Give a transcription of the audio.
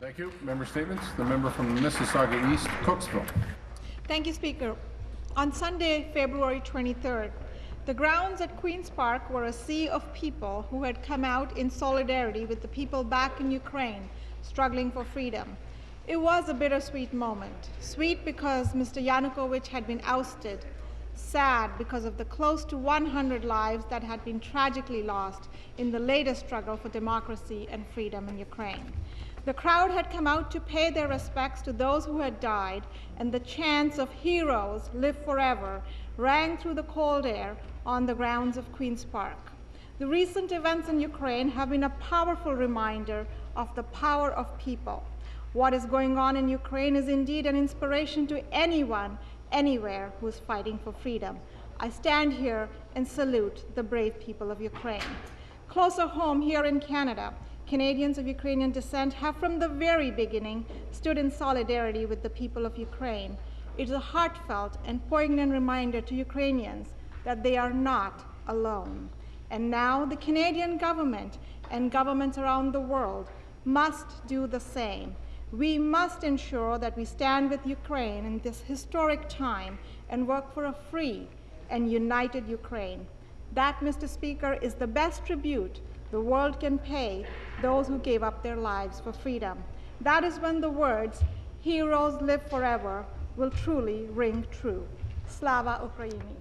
Thank you. Member statements. The member from Mississauga East, Cooksville. Thank you, Speaker. On Sunday, February 23rd, the grounds at Queen's Park were a sea of people who had come out in solidarity with the people back in Ukraine struggling for freedom. It was a bittersweet moment. Sweet because Mr. Yanukovych had been ousted. Sad because of the close to 100 lives that had been tragically lost in the latest struggle for democracy and freedom in Ukraine. The crowd had come out to pay their respects to those who had died, and the chants of heroes live forever rang through the cold air on the grounds of Queen's Park. The recent events in Ukraine have been a powerful reminder of the power of people. What is going on in Ukraine is indeed an inspiration to anyone, anywhere, who is fighting for freedom. I stand here and salute the brave people of Ukraine. Closer home, here in Canada, Canadians of Ukrainian descent have from the very beginning stood in solidarity with the people of Ukraine. It is a heartfelt and poignant reminder to Ukrainians that they are not alone. And now the Canadian government and governments around the world must do the same. We must ensure that we stand with Ukraine in this historic time and work for a free and united Ukraine. That, Mr. Speaker, is the best tribute the world can pay those who gave up their lives for freedom. That is when the words, "Heroes live forever," will truly ring true. Slava Ukraini.